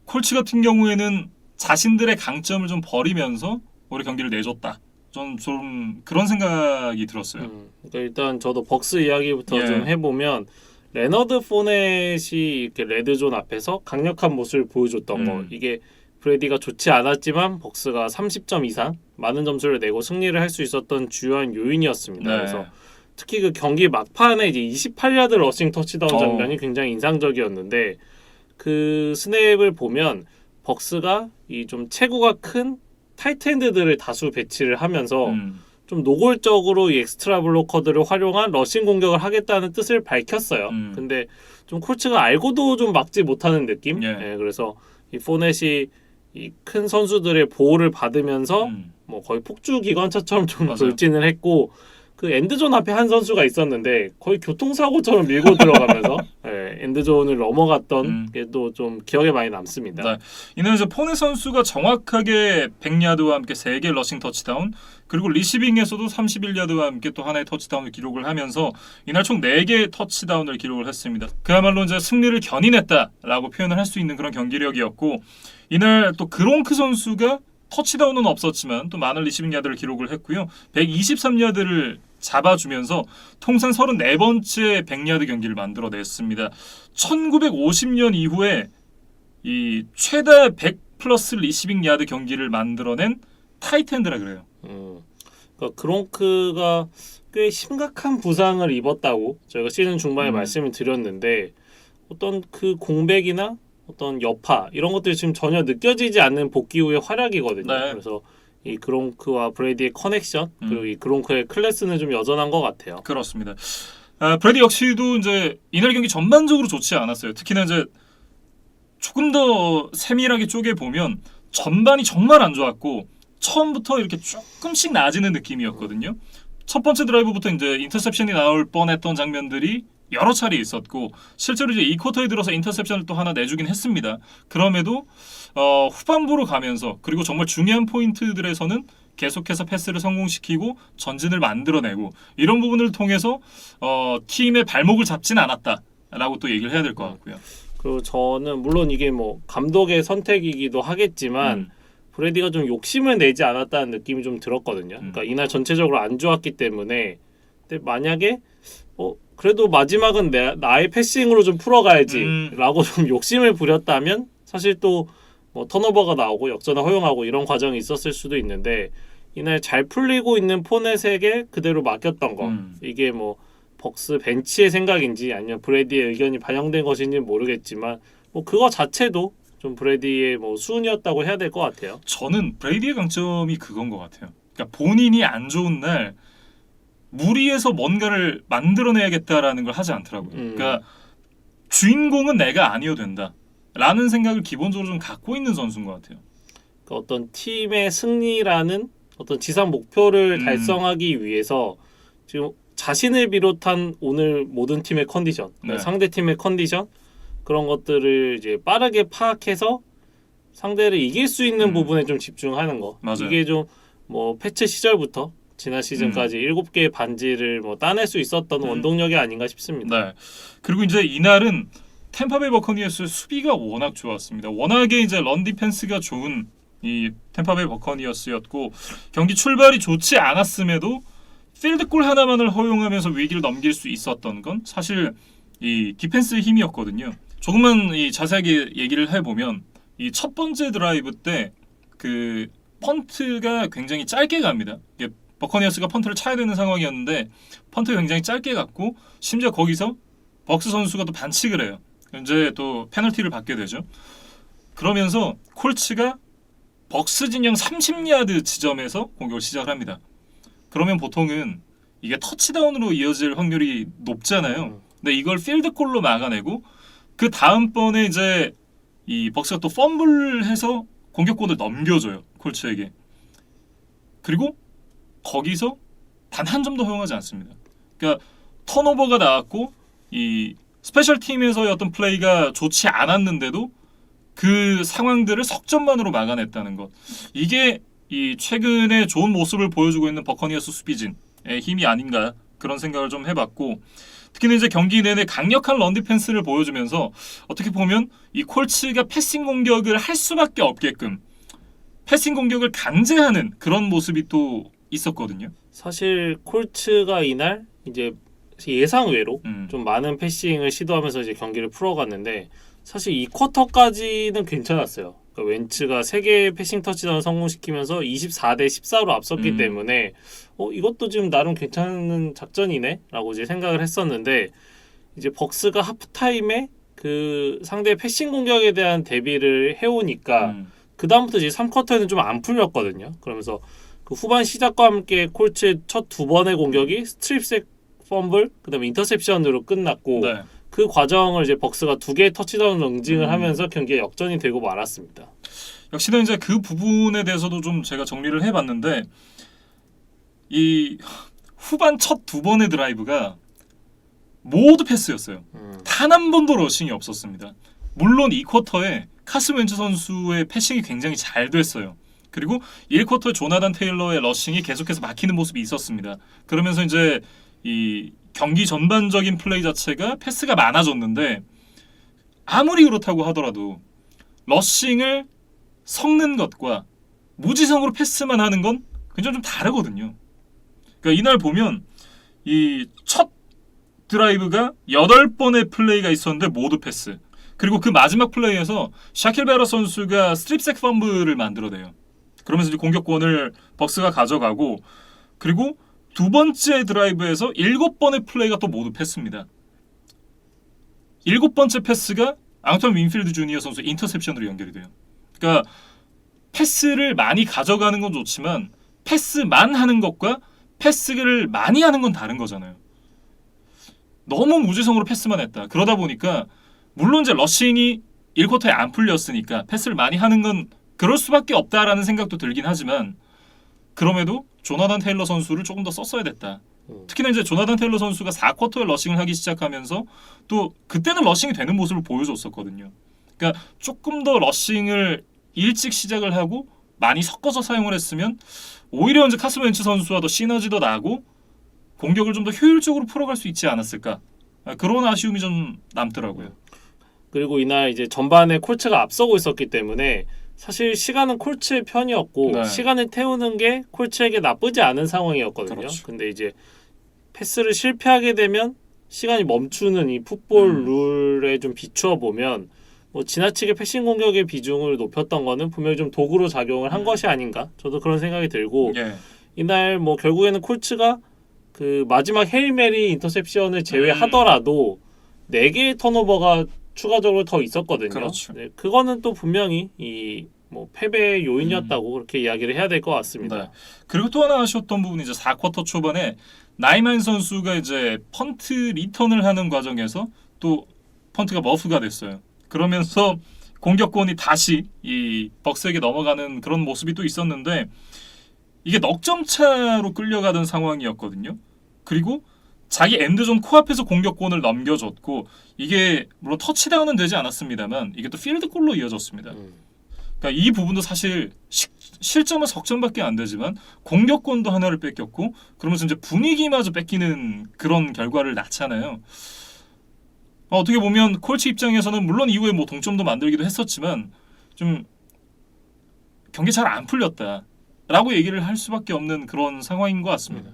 콜츠 같은 경우에는 자신들의 강점을 좀 버리면서 우리 경기를 내줬다. 좀 그런 생각이 들었어요. 그러니까 일단 저도 벅스 이야기부터 좀 해보면 레너드 포넷이 이렇게 레드존 앞에서 강력한 모습을 보여줬던 거 이게 브레디가 좋지 않았지만 벅스가 30점 이상 많은 점수를 내고 승리를 할 수 있었던 주요한 요인이었습니다. 네. 그래서 특히 그 경기 막판에 이제 28야드 러싱 터치다운 장면이 굉장히 인상적이었는데 그 스냅을 보면 벅스가 이 좀 체구가 큰 타이트엔드들을 다수 배치를 하면서 좀 노골적으로 이 엑스트라 블로커들을 활용한 러싱 공격을 하겠다는 뜻을 밝혔어요. 근데 좀 콜츠가 알고도 좀 막지 못하는 느낌. 네, 그래서 이 포넷이 이 큰 선수들의 보호를 받으면서 뭐 거의 폭주 기관차처럼 좀 돌진을 했고 그 엔드존 앞에 한 선수가 있었는데 거의 교통사고처럼 밀고 들어가면서 엔드존을 넘어갔던 게 또 좀 기억에 많이 남습니다. 네. 이날 이제 포넷 선수가 정확하게 100야드와 함께 3개 러싱 터치다운 그리고 리시빙에서도 31야드와 함께 또 하나의 터치다운을 기록을 하면서 이날 총 4개의 터치다운을 기록을 했습니다. 그야말로 이제 승리를 견인했다라고 표현을 할 수 있는 그런 경기력이었고 이날 또 그롱크 선수가 터치다운은 없었지만 또 많은 리시빙 야드를 기록을 했고요. 123야드를 잡아주면서 통산 34번째 100야드 경기를 만들어냈습니다. 1950년 이후에 이 최다 100 플러스 리시빙 야드 경기를 만들어낸 타이트엔드라 그래요. 그러니까 그롱크가 꽤 심각한 부상을 입었다고 저희가 시즌 중반에 말씀을 드렸는데 어떤 그 공백이나 어떤 여파 이런 것들이 지금 전혀 느껴지지 않는 복귀 후의 활약이거든요. 네. 그래서 이 그롱크와 브레이디의 커넥션 그리고 이 그롱크의 클래스는 좀 여전한 것 같아요. 그렇습니다. 브레이디 역시도 이제 이날 경기 전반적으로 좋지 않았어요. 특히나 이제 조금 더 세밀하게 쪼개 보면 전반이 정말 안 좋았고 처음부터 이렇게 조금씩 나아지는 느낌이었거든요. 첫 번째 드라이브부터 이제 인터셉션이 나올 뻔했던 장면들이 여러 차례 있었고 실제로 이제 이 쿼터에 들어서 인터셉션을 또 하나 내주긴 했습니다. 그럼에도 후반부로 가면서 그리고 정말 중요한 포인트들에서는 계속해서 패스를 성공시키고 전진을 만들어내고 이런 부분을 통해서 팀의 발목을 잡진 않았다라고 또 얘기를 해야 될 것 같고요. 그리고 저는 물론 이게 뭐 감독의 선택이기도 하겠지만 브래디가 좀 욕심을 내지 않았다는 느낌이 좀 들었거든요. 그러니까 이날 전체적으로 안 좋았기 때문에 근데 만약에 그래도 마지막은 나의 패싱으로 좀 풀어가야지라고 좀 욕심을 부렸다면 사실 또 뭐 턴오버가 나오고 역전을 허용하고 이런 과정이 있었을 수도 있는데 이날 잘 풀리고 있는 포넷에게 그대로 맡겼던 거 이게 뭐 벅스 벤치의 생각인지 아니면 브래디의 의견이 반영된 것인지 모르겠지만 뭐 그거 자체도 좀 브래디의 뭐 수운이었다고 해야 될 것 같아요. 저는 브래디의 강점이 그건 것 같아요. 그러니까 본인이 안 좋은 날 무리해서 뭔가를 만들어내야겠다라는 걸 하지 않더라고요. 그러니까 주인공은 내가 아니어도 된다라는 생각을 기본적으로 좀 갖고 있는 선수인 것 같아요. 그러니까 어떤 팀의 승리라는 어떤 지상 목표를 달성하기 위해서 지금 자신을 비롯한 오늘 모든 팀의 컨디션, 상대 팀의 컨디션 그런 것들을 이제 빠르게 파악해서 상대를 이길 수 있는 부분에 좀 집중하는 거. 맞아요. 이게 좀 뭐 패치 시절부터 지난 시즌까지 7개의 반지를 뭐 따낼 수 있었던 원동력이 아닌가 싶습니다. 네. 그리고 이제 이날은 템파베이 버커니어스의 수비가 워낙 좋았습니다. 워낙에 이제 런 디펜스가 좋은 이 템파베이 버커니어스였고 경기 출발이 좋지 않았음에도 필드골 하나만을 허용하면서 위기를 넘길 수 있었던 건 사실 이 디펜스의 힘이었거든요. 조금만 이 자세하게 얘기를 해보면 이 첫 번째 드라이브 때 그 펀트가 굉장히 짧게 갑니다. 이게 버커니어스가 펀트를 차야 되는 상황이었는데 펀트가 굉장히 짧게 갔고 심지어 거기서 벅스 선수가 또 반칙을 해요. 이제 또 페널티를 받게 되죠. 그러면서 콜츠가 벅스 진영 30야드 지점에서 공격을 시작을 합니다. 그러면 보통은 이게 터치다운으로 이어질 확률이 높잖아요. 근데 이걸 필드골로 막아내고 그 다음번에 이제 이 벅스가 또 펌블해서 공격권을 넘겨줘요. 콜츠에게. 그리고 거기서 단 한 점도 허용하지 않습니다. 그러니까 턴오버가 나왔고 이 스페셜 팀에서의 어떤 플레이가 좋지 않았는데도 그 상황들을 석점만으로 막아냈다는 것. 이게 이 최근에 좋은 모습을 보여주고 있는 버커니어스 수비진의 힘이 아닌가 그런 생각을 좀 해봤고 특히나 이제 경기 내내 강력한 런 디펜스를 보여주면서 어떻게 보면 이 콜츠가 패싱 공격을 할 수밖에 없게끔 패싱 공격을 강제하는 그런 모습이 또 있었거든요. 사실 콜츠가 이날 이제 예상외로 좀 많은 패싱을 시도하면서 이제 경기를 풀어갔는데 사실 이 쿼터까지는 괜찮았어요. 그러니까 웬츠가 3개의 패싱 터치다운을 성공시키면서 24대 14로 앞섰기 때문에 이것도 지금 나름 괜찮은 작전이네 라고 이제 생각을 했었는데 이제 벅스가 하프타임에 그 상대의 패싱 공격에 대한 대비를 해오니까 그 다음부터 이제 3쿼터에는 좀 안 풀렸거든요. 그러면서 그 후반 시작과 함께 콜츠의 첫 2번의 공격이 스트립색 펌블 그다음에 인터셉션으로 끝났고 그 과정을 이제 벅스가 2개의 터치다운을 응징을 하면서 경기에 역전이 되고 말았습니다. 역시나 이제 그 부분에 대해서도 좀 제가 정리를 해봤는데 이 후반 첫 2번의 드라이브가 모두 패스였어요. 단 한 번도 러싱이 없었습니다. 물론 이 쿼터에 카스 웬츠 선수의 패싱이 굉장히 잘 됐어요. 그리고 1쿼터에 조나단 테일러의 러싱이 계속해서 막히는 모습이 있었습니다. 그러면서 이제 이 경기 전반적인 플레이 자체가 패스가 많아졌는데 아무리 그렇다고 하더라도 러싱을 섞는 것과 무지성으로 패스만 하는 건 굉장히 좀 다르거든요. 그러니까 이날 보면 이 첫 드라이브가 8번의 플레이가 있었는데 모두 패스. 그리고 그 마지막 플레이에서 샤킬 베러 선수가 스트립색 펌블을 만들어내요. 그러면서 이제 공격권을 벅스가 가져가고 그리고 두 번째 드라이브에서 7번의 플레이가 또 모두 패스입니다. 7번째 패스가 앙톤 윈필드 주니어 선수 인터셉션으로 연결이 돼요. 그러니까 패스를 많이 가져가는 건 좋지만 패스만 하는 것과 패스를 많이 하는 건 다른 거잖아요. 너무 무지성으로 패스만 했다. 그러다 보니까 물론 이제 러싱이 1쿼터에 안 풀렸으니까 패스를 많이 하는 건 그럴 수밖에 없다라는 생각도 들긴 하지만 그럼에도 조나단 테일러 선수를 조금 더 썼어야 됐다. 특히나 이제 조나단 테일러 선수가 4쿼터에 러싱을 하기 시작하면서 또 그때는 러싱이 되는 모습을 보여줬었거든요. 그러니까 조금 더 러싱을 일찍 시작을 하고 많이 섞어서 사용을 했으면 오히려 이제 카슨 웬츠 선수와 더 시너지도 나고 공격을 좀 더 효율적으로 풀어갈 수 있지 않았을까. 그런 아쉬움이 좀 남더라고요. 그리고 이날 이제 전반에 콜츠가 앞서고 있었기 때문에 사실 시간은 콜츠의 편이었고 네. 시간을 태우는 게 콜츠에게 나쁘지 않은 상황이었거든요. 그렇죠. 근데 이제 패스를 실패하게 되면 시간이 멈추는 이 풋볼 룰에 좀 비추어 보면 뭐 지나치게 패싱 공격의 비중을 높였던 거는 분명히 좀 도구로 작용을 한 것이 아닌가. 저도 그런 생각이 들고 예. 이날 뭐 결국에는 콜츠가 그 마지막 헤일메리 인터셉션을 제외하더라도 4개의 턴오버가 추가적으로 더 있었거든요. 그렇죠. 네, 그거는 또 분명히 이 뭐 패배의 요인이었다고 그렇게 이야기를 해야 될 것 같습니다. 네. 그리고 또 하나 아쉬웠던 부분이 이제 4쿼터 초반에 나이만 선수가 이제 펀트 리턴을 하는 과정에서 또 펀트가 머프가 됐어요. 그러면서 공격권이 다시 이 벅스에게 넘어가는 그런 모습이 또 있었는데 이게 넉 점 차로 끌려가던 상황이었거든요. 그리고 자기 엔드존 코앞에서 공격권을 넘겨줬고 이게 물론 터치다운은 되지 않았습니다만 이게 또 필드골로 이어졌습니다. 그러니까 이 부분도 사실 실점은 석점밖에 안 되지만 공격권도 하나를 뺏겼고 그러면서 이제 분위기마저 뺏기는 그런 결과를 낳잖아요. 어떻게 보면 콜치 입장에서는 물론 이후에 뭐 동점도 만들기도 했었지만 좀 경기 잘 안 풀렸다라고 얘기를 할 수밖에 없는 그런 상황인 것 같습니다.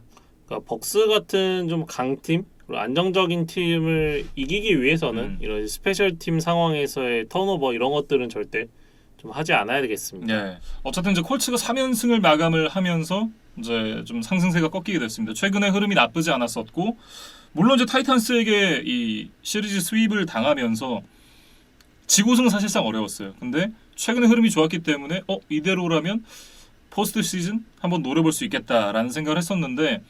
그러니까 벅스 같은 좀 강팀 그리고 안정적인 팀을 이기기 위해서는 이런 스페셜 팀 상황에서의 턴오버 이런 것들은 절대 좀 하지 않아야 되겠습니다. 네. 어쨌든 이제 콜츠가 3연승을 마감을 하면서 이제 좀 상승세가 꺾이게 됐습니다. 최근에 흐름이 나쁘지 않았었고 물론 이제 타이탄스에게 이 시리즈 스윕을 당하면서 지고승은 사실상 어려웠어요. 근데 최근에 흐름이 좋았기 때문에 이대로라면 포스트 시즌 한번 노려볼 수 있겠다라는 생각을 했었는데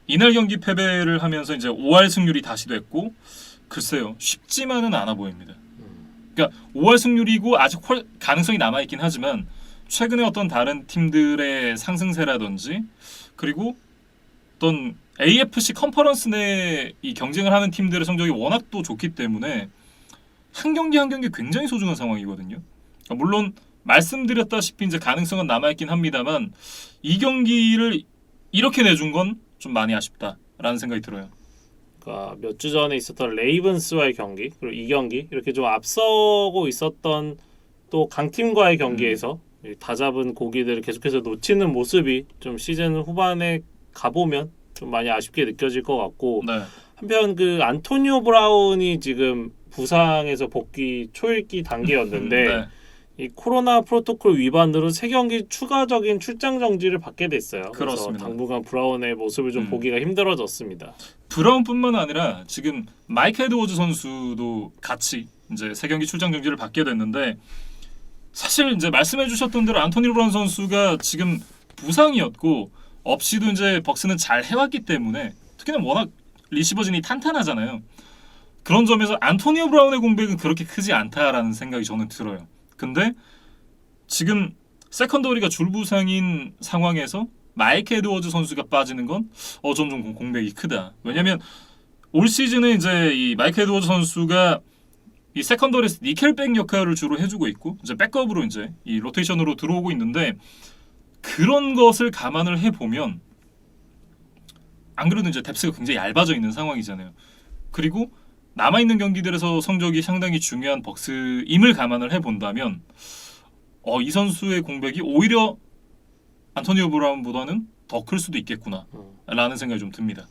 이날 경기 패배를 하면서 이제 5할 승률이 다시 됐고 글쎄요 쉽지만은 않아 보입니다. 그러니까 5할 승률이고 아직 가능성이 남아있긴 하지만 최근에 어떤 다른 팀들의 상승세라든지 그리고 어떤 AFC 컨퍼런스 내 이 경쟁을 하는 팀들의 성적이 워낙 또 좋기 때문에 한 경기 한 경기 굉장히 소중한 상황이거든요. 그러니까 물론 말씀드렸다시피 이제 가능성은 남아있긴 합니다만 이 경기를 이렇게 내준 건 좀 많이 아쉽다라는 생각이 들어요. 그러니까 몇 주 전에 있었던 레이븐스와의 경기 그리고 이 경기 이렇게 좀 앞서고 있었던 또 강팀과의 경기에서 다 잡은 고기들을 계속해서 놓치는 모습이 좀 시즌 후반에 가보면 좀 많이 아쉽게 느껴질 것 같고 네. 한편 그 안토니오 브라운이 지금 부상에서 복귀 초읽기 단계였는데 네. 이 코로나 프로토콜 위반으로 3경기 추가적인 출장 정지를 받게 됐어요. 그렇습니다. 그래서 당분간 브라운의 모습을 좀 보기가 힘들어졌습니다. 브라운뿐만 아니라 지금 마이크 에드워즈 선수도 같이 이제 3경기 출장 정지를 받게 됐는데 사실 이제 말씀해주셨던 대로 안토니 브라운 선수가 지금 부상이었고 없이도 이제 벅스는 잘 해왔기 때문에 특히나 워낙 리시버진이 탄탄하잖아요. 그런 점에서 안토니오 브라운의 공백은 그렇게 크지 않다라는 생각이 저는 들어요. 근데 지금 세컨더리가 줄부상인 상황에서 마이크 에드워즈 선수가 빠지는 건 좀 공백이 크다. 왜냐면 올 시즌에 이제 이 마이크 에드워즈 선수가 이 세컨더리에서 니켈백 역할을 주로 해주고 있고 이제 백업으로 이제 이 로테이션으로 들어오고 있는데 그런 것을 감안을 해보면 안 그래도 이제 뎁스가 굉장히 얇아져 있는 상황이잖아요. 그리고 남아있는 경기들에서 성적이 상당히 중요한 벅스임을 감안을 해본다면 이 선수의 공백이 오히려 안토니오 브라운보다는 더 클 수도 있겠구나 라는 생각이 좀 듭니다.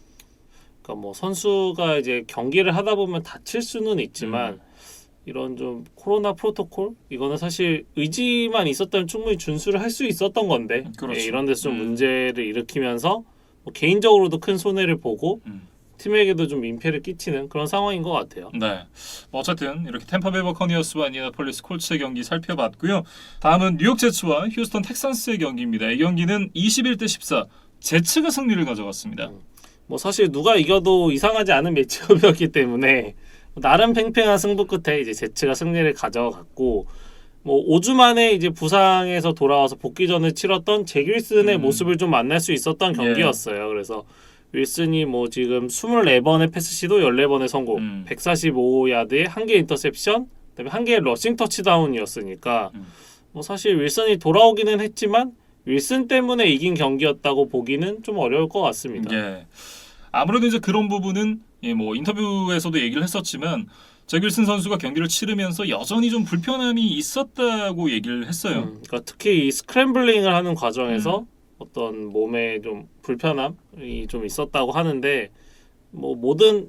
그러니까 뭐 선수가 이제 경기를 하다 보면 다칠 수는 있지만 이런 좀 코로나 프로토콜 이거는 사실 의지만 있었다면 충분히 준수를 할 수 있었던 건데 그렇죠. 이런 데서 좀 문제를 일으키면서 뭐 개인적으로도 큰 손해를 보고 팀에게도 좀 민폐를 끼치는 그런 상황인 것 같아요. 네. 어쨌든 이렇게 템파베이 버커니어스와 인디애나폴리스 콜츠의 경기 살펴봤고요. 다음은 뉴욕 제츠와 휴스턴 텍산스의 경기입니다. 이 경기는 21대 14 제츠가 승리를 가져갔습니다. 뭐 사실 누가 이겨도 이상하지 않은 매치업이었기 때문에 나름 팽팽한 승부 끝에 이제 제츠가 승리를 가져갔고 뭐 5주 만에 이제 부상에서 돌아와서 복귀전을 치렀던 잭 윌슨의 모습을 좀 만날 수 있었던 경기였어요. 그래서 윌슨이 뭐 지금 24번의 패스 시도 14번의 성공, 145야드에 1개 인터셉션, 그다음에 1개의 러싱 터치다운이었으니까 뭐 사실 윌슨이 돌아오기는 했지만 윌슨 때문에 이긴 경기였다고 보기는 좀 어려울 것 같습니다. 예. 아무래도 이제 그런 부분은 뭐 인터뷰에서도 얘기를 했었지만 잭 윌슨 선수가 경기를 치르면서 여전히 좀 불편함이 있었다고 얘기를 했어요. 그러니까 특히 이 스크램블링을 하는 과정에서 어떤 몸에 좀 불편함이 좀 있었다고 하는데 뭐 모든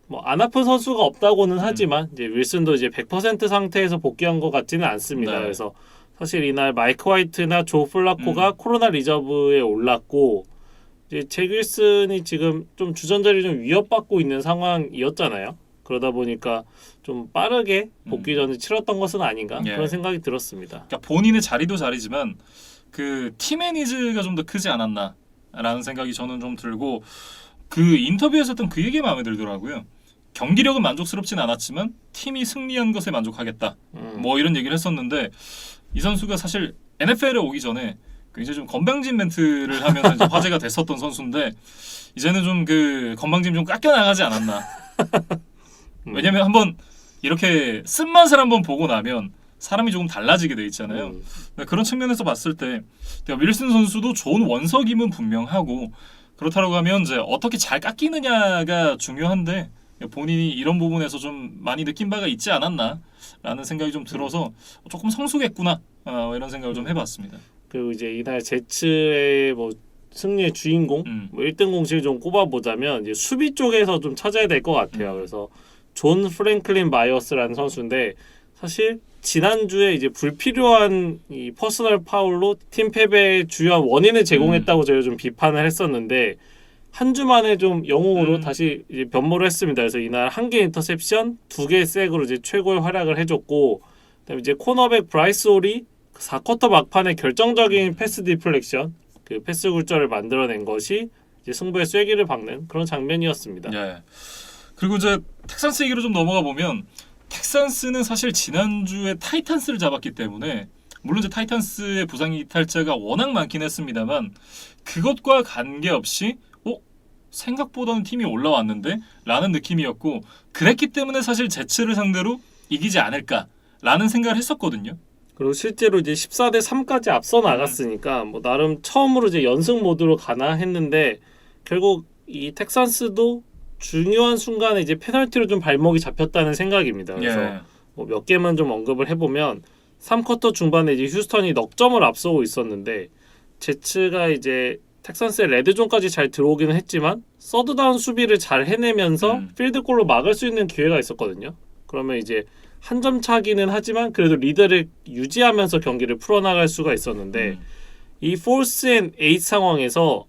뭐 안 아픈 선수가 없다고는 하지만 이제 윌슨도 이제 100% 상태에서 복귀한 것 같지는 않습니다. 네. 그래서 사실 이날 마이크 화이트나 조 플라코가 코로나 리저브에 올랐고 이제 잭 윌슨이 지금 좀 주전자를 좀 위협받고 있는 상황이었잖아요. 그러다 보니까 좀 빠르게 복귀전을 치렀던 것은 아닌가 예. 그런 생각이 들었습니다. 그러니까 본인의 자리도 자리지만 그 팀의 니즈가 좀 더 크지 않았나라는 생각이 저는 좀 들고 그 인터뷰에서 했던 그 얘기 마음에 들더라고요. 경기력은 만족스럽진 않았지만 팀이 승리한 것에 만족하겠다. 뭐 이런 얘기를 했었는데 이 선수가 사실 NFL에 오기 전에 굉장히 좀 건방진 멘트를 하면서 이제 화제가 됐었던 선수인데 이제는 좀 그 건방짐 좀 깎여 나가지 않았나. 왜냐면 한번 이렇게 쓴맛을 한번 보고 나면 사람이 조금 달라지게 돼 있잖아요. 그런 측면에서 봤을 때 윌슨 선수도 좋은 원석임은 분명하고 그렇다고 하면 이제 어떻게 잘 깎이느냐가 중요한데 본인이 이런 부분에서 좀 많이 느낀 바가 있지 않았나라는 생각이 좀 들어서 조금 성숙했구나 이런 생각을 좀 해봤습니다. 그리고 이제 이날 제츠의 뭐 승리의 주인공 뭐 1등 공식을 좀 꼽아보자면 이제 수비 쪽에서 좀 찾아야 될 것 같아요. 그래서 존 프랭클린 마이어스라는 선수인데 사실 지난주에 이제 불필요한 이 퍼스널 파울로 팀 패배의 주요한 원인을 제공했다고 저희가 좀 비판을 했었는데 한 주 만에 좀 영웅으로 다시 이제 변모를 했습니다. 그래서 이날 1개 인터셉션, 2개 색으로 이제 최고의 활약을 해줬고 그다음에 이제 코너백 브라이스 홀이 4쿼터 막판에 결정적인 패스 디플렉션, 그 패스 굴절을 만들어낸 것이 이제 승부의 쐐기를 박는 그런 장면이었습니다. 예. 그리고 이제 텍산스 얘기로 좀 넘어가 보면 텍산스는 사실 지난주에 타이탄스를 잡았기 때문에 물론 이제 타이탄스의 부상 이탈자가 워낙 많긴 했습니다만 그것과 관계없이 생각보다는 팀이 올라왔는데 라는 느낌이었고 그랬기 때문에 사실 제츠를 상대로 이기지 않을까라는 생각을 했었거든요. 그리고 실제로 이제 14대 3까지 앞서 나갔으니까 뭐 나름 처음으로 이제 연승 모드로 가나 했는데 결국 이 텍산스도 중요한 순간에 이제 페널티로 좀 발목이 잡혔다는 생각입니다. 그래서 뭐 몇 개만 좀 언급을 해보면 3쿼터 중반에 이제 휴스턴이 넉 점을 앞서고 있었는데 제츠가 이제 텍산스의 레드존까지 잘 들어오기는 했지만 서드다운 수비를 잘 해내면서 필드골로 막을 수 있는 기회가 있었거든요. 그러면 이제 한 점 차기는 하지만 그래도 리드를 유지하면서 경기를 풀어나갈 수가 있었는데 이 포스 앤 에잇 상황에서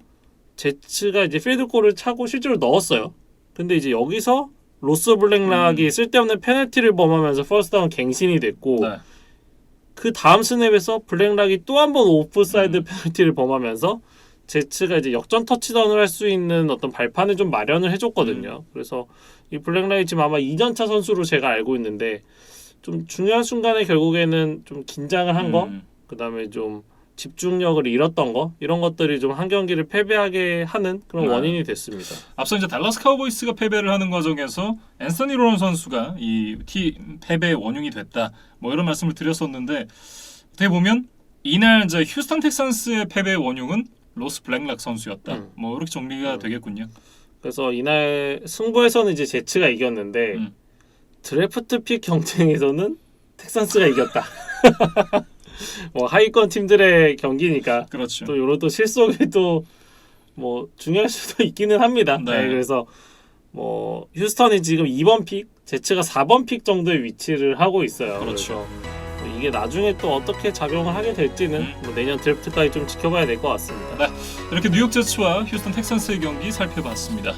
제츠가 이제 필드골을 차고 실제로 넣었어요. 근데 이제 여기서 로스 블랙락이 쓸데없는 페널티를 범하면서 퍼스트다운 갱신이 됐고 그 다음 스냅에서 블랙락이 또 한 번 오프사이드 페널티를 범하면서 제츠가 이제 역전 터치다운을 할 수 있는 어떤 발판을 좀 마련을 해줬거든요. 그래서 이 블랙락이 지금 아마 2년차 선수로 제가 알고 있는데 좀 중요한 순간에 결국에는 좀 긴장을 한 거, 그 다음에 좀 집중력을 잃었던 거 이런 것들이 좀 한 경기를 패배하게 하는 그런 원인이 됐습니다. 앞서 이제 달라스 카우보이스가 패배를 하는 과정에서 앤서니 로런 선수가 이 팀 패배의 원흉이 됐다. 뭐 이런 말씀을 드렸었는데 어떻게 보면 이날 이제 휴스턴 텍산스의 패배의 원흉은 로스 블랙락 선수였다. 뭐 이렇게 정리가 되겠군요. 그래서 이날 승부에서는 이제 제츠가 이겼는데 드래프트 픽 경쟁에서는 텍산스가 이겼다. 뭐 하위권 팀들의 경기니까 그렇죠. 또 이런 또 실속이 또 뭐 중요할 수도 있기는 합니다. 네, 그래서 뭐 휴스턴이 지금 2번 픽, 제츠가 4번 픽 정도의 위치를 하고 있어요. 그렇죠. 그래서 이게 나중에 또 어떻게 작용을 하게 될지는 뭐 내년 드래프트까지 좀 지켜봐야 될 것 같습니다. 네, 이렇게 뉴욕 제츠와 휴스턴 텍산스의 경기 살펴봤습니다.